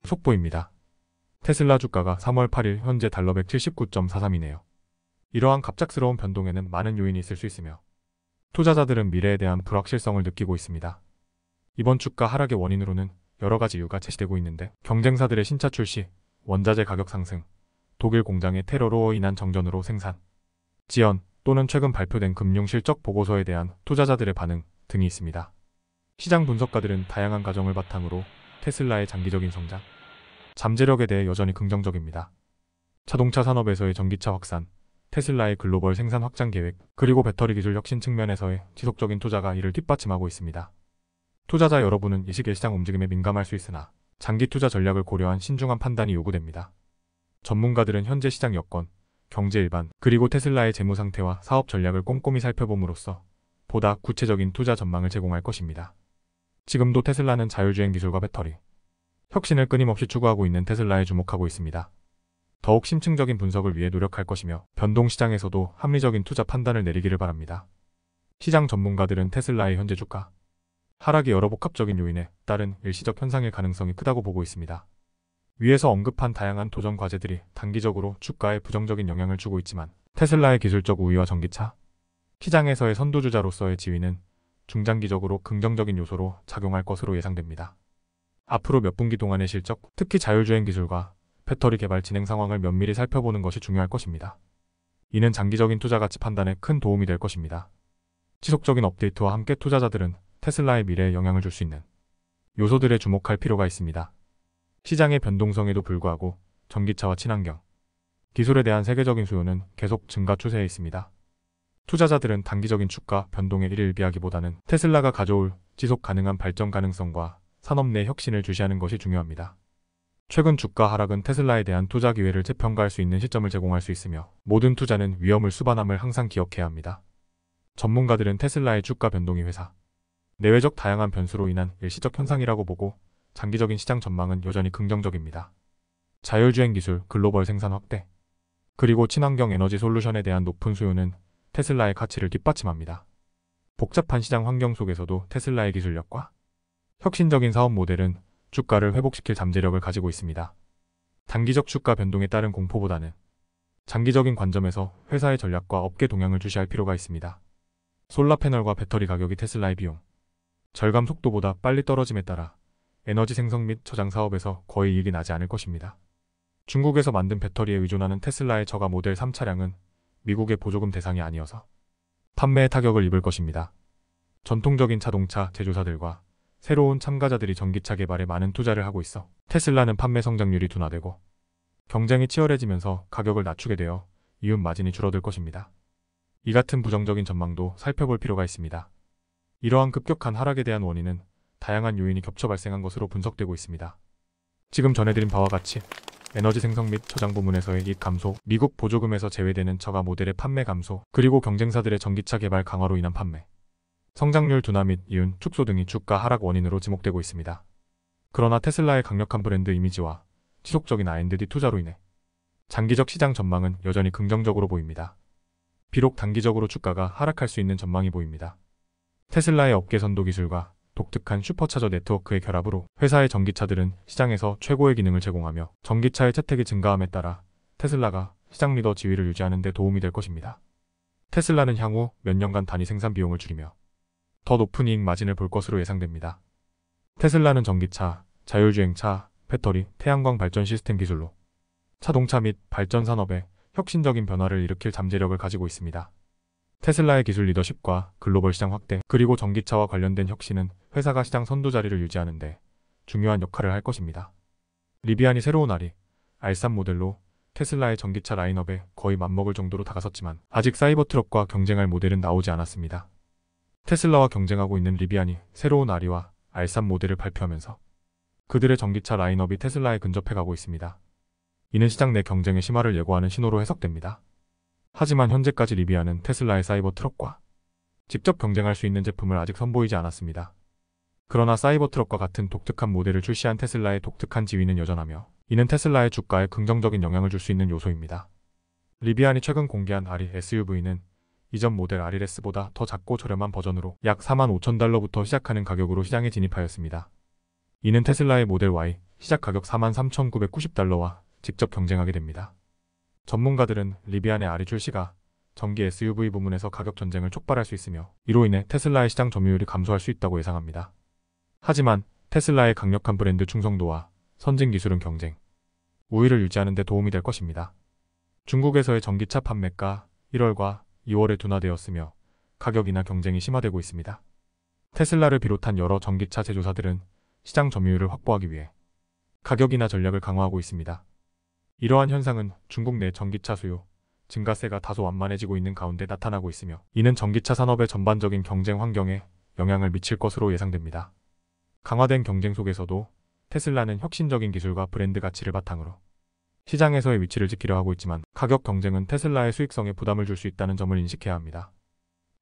속보입니다. 테슬라 주가가 3월 8일 현재 달러 179.43이네요. 이러한 갑작스러운 변동에는 많은 요인이 있을 수 있으며 투자자들은 미래에 대한 불확실성을 느끼고 있습니다. 이번 주가 하락의 원인으로는 여러 가지 이유가 제시되고 있는데 경쟁사들의 신차 출시, 원자재 가격 상승, 독일 공장의 테러로 인한 정전으로 생산, 지연 또는 최근 발표된 금융실적 보고서에 대한 투자자들의 반응 등이 있습니다. 시장 분석가들은 다양한 가정을 바탕으로 테슬라의 장기적인 성장, 잠재력에 대해 여전히 긍정적입니다. 자동차 산업에서의 전기차 확산, 테슬라의 글로벌 생산 확장 계획, 그리고 배터리 기술 혁신 측면에서의 지속적인 투자가 이를 뒷받침하고 있습니다. 투자자 여러분은 이 시기의 시장 움직임에 민감할 수 있으나 장기 투자 전략을 고려한 신중한 판단이 요구됩니다. 전문가들은 현재 시장 여건, 경제 일반, 그리고 테슬라의 재무 상태와 사업 전략을 꼼꼼히 살펴봄으로써 보다 구체적인 투자 전망을 제공할 것입니다. 지금도 테슬라는 자율주행 기술과 배터리, 혁신을 끊임없이 추구하고 있는 테슬라에 주목하고 있습니다. 더욱 심층적인 분석을 위해 노력할 것이며 변동시장에서도 합리적인 투자 판단을 내리기를 바랍니다. 시장 전문가들은 테슬라의 현재 주가 하락이 여러 복합적인 요인에 따른 일시적 현상일 가능성이 크다고 보고 있습니다. 위에서 언급한 다양한 도전 과제들이 단기적으로 주가에 부정적인 영향을 주고 있지만 테슬라의 기술적 우위와 전기차 시장에서의 선두주자로서의 지위는 중장기적으로 긍정적인 요소로 작용할 것으로 예상됩니다. 앞으로 몇 분기 동안의 실적, 특히 자율주행 기술과 배터리 개발 진행 상황을 면밀히 살펴보는 것이 중요할 것입니다. 이는 장기적인 투자 가치 판단에 큰 도움이 될 것입니다. 지속적인 업데이트와 함께 투자자들은 테슬라의 미래에 영향을 줄 수 있는 요소들에 주목할 필요가 있습니다. 시장의 변동성에도 불구하고 전기차와 친환경 기술에 대한 세계적인 수요는 계속 증가 추세에 있습니다. 투자자들은 단기적인 주가 변동에 이를 비하기보다는 테슬라가 가져올 지속 가능한 발전 가능성과 산업 내 혁신을 주시하는 것이 중요합니다. 최근 주가 하락은 테슬라에 대한 투자 기회를 재평가할 수 있는 시점을 제공할 수 있으며 모든 투자는 위험을 수반함을 항상 기억해야 합니다. 전문가들은 테슬라의 주가 변동이 회사 내외적 다양한 변수로 인한 일시적 현상이라고 보고 장기적인 시장 전망은 여전히 긍정적입니다. 자율주행 기술, 글로벌 생산 확대, 그리고 친환경 에너지 솔루션에 대한 높은 수요는 테슬라의 가치를 뒷받침합니다. 복잡한 시장 환경 속에서도 테슬라의 기술력과 혁신적인 사업 모델은 주가를 회복시킬 잠재력을 가지고 있습니다. 단기적 주가 변동에 따른 공포보다는 장기적인 관점에서 회사의 전략과 업계 동향을 주시할 필요가 있습니다. 솔라패널과 배터리 가격이 테슬라의 비용 절감 속도보다 빨리 떨어짐에 따라 에너지 생성 및 저장 사업에서 거의 이익이 나지 않을 것입니다. 중국에서 만든 배터리에 의존하는 테슬라의 저가 모델 3 차량은 미국의 보조금 대상이 아니어서 판매에 타격을 입을 것입니다. 전통적인 자동차 제조사들과 새로운 참가자들이 전기차 개발에 많은 투자를 하고 있어 테슬라는 판매 성장률이 둔화되고 경쟁이 치열해지면서 가격을 낮추게 되어 이윤 마진이 줄어들 것입니다. 이 같은 부정적인 전망도 살펴볼 필요가 있습니다. 이러한 급격한 하락에 대한 원인은 다양한 요인이 겹쳐 발생한 것으로 분석되고 있습니다. 지금 전해드린 바와 같이 에너지 생성 및 저장 부문에서의 이익 감소, 미국 보조금에서 제외되는 저가 모델의 판매 감소, 그리고 경쟁사들의 전기차 개발 강화로 인한 판매 성장률 둔화 및 이윤 축소 등이 주가 하락 원인으로 지목되고 있습니다. 그러나 테슬라의 강력한 브랜드 이미지와 지속적인 R&D 투자로 인해 장기적 시장 전망은 여전히 긍정적으로 보입니다. 비록 단기적으로 주가가 하락할 수 있는 전망이 보입니다. 테슬라의 업계 선도 기술과 독특한 슈퍼차저 네트워크의 결합으로 회사의 전기차들은 시장에서 최고의 기능을 제공하며 전기차의 채택이 증가함에 따라 테슬라가 시장 리더 지위를 유지하는 데 도움이 될 것입니다. 테슬라는 향후 몇 년간 단위 생산 비용을 줄이며 더 높은 이익 마진을 볼 것으로 예상됩니다. 테슬라는 전기차, 자율주행차, 배터리, 태양광 발전 시스템 기술로 자동차 및 발전 산업에 혁신적인 변화를 일으킬 잠재력을 가지고 있습니다. 테슬라의 기술 리더십과 글로벌 시장 확대, 그리고 전기차와 관련된 혁신은 회사가 시장 선두 자리를 유지하는 데 중요한 역할을 할 것입니다. 리비안이 새로운 R3 모델로 테슬라의 전기차 라인업에 거의 맞먹을 정도로 다가섰지만 아직 사이버트럭과 경쟁할 모델은 나오지 않았습니다. 테슬라와 경쟁하고 있는 리비안이 새로운 R와 R3 모델을 발표하면서 그들의 전기차 라인업이 테슬라에 근접해 가고 있습니다. 이는 시장 내 경쟁의 심화를 예고하는 신호로 해석됩니다. 하지만 현재까지 리비안은 테슬라의 사이버트럭과 직접 경쟁할 수 있는 제품을 아직 선보이지 않았습니다. 그러나 사이버트럭과 같은 독특한 모델을 출시한 테슬라의 독특한 지위는 여전하며 이는 테슬라의 주가에 긍정적인 영향을 줄 수 있는 요소입니다. 리비안이 최근 공개한 RE SUV는 이전 모델 RLS보다 더 작고 저렴한 버전으로 약 45,000달러부터 시작하는 가격으로 시장에 진입하였습니다. 이는 테슬라의 모델 Y 시작 가격 43,990달러와 직접 경쟁하게 됩니다. 전문가들은 리비안의 RE 출시가 전기 SUV 부문에서 가격 전쟁을 촉발할 수 있으며 이로 인해 테슬라의 시장 점유율이 감소할 수 있다고 예상합니다. 하지만 테슬라의 강력한 브랜드 충성도와 선진 기술은 경쟁 우위를 유지하는 데 도움이 될 것입니다. 중국에서의 전기차 판매가 1월과 2월에 둔화되었으며 가격이나 경쟁이 심화되고 있습니다. 테슬라를 비롯한 여러 전기차 제조사들은 시장 점유율을 확보하기 위해 가격이나 전략을 강화하고 있습니다. 이러한 현상은 중국 내 전기차 수요 증가세가 다소 완만해지고 있는 가운데 나타나고 있으며 이는 전기차 산업의 전반적인 경쟁 환경에 영향을 미칠 것으로 예상됩니다. 강화된 경쟁 속에서도 테슬라는 혁신적인 기술과 브랜드 가치를 바탕으로 시장에서의 위치를 지키려 하고 있지만 가격 경쟁은 테슬라의 수익성에 부담을 줄 수 있다는 점을 인식해야 합니다.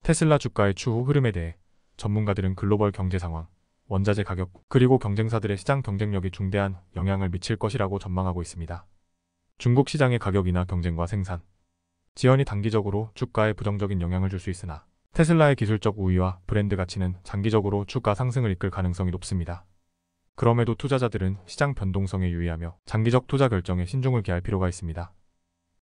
테슬라 주가의 추후 흐름에 대해 전문가들은 글로벌 경제 상황, 원자재 가격, 그리고 경쟁사들의 시장 경쟁력이 중대한 영향을 미칠 것이라고 전망하고 있습니다. 중국 시장의 가격이나 경쟁과 생산, 지연이 단기적으로 주가에 부정적인 영향을 줄 수 있으나 테슬라의 기술적 우위와 브랜드 가치는 장기적으로 주가 상승을 이끌 가능성이 높습니다. 그럼에도 투자자들은 시장 변동성에 유의하며 장기적 투자 결정에 신중을 기할 필요가 있습니다.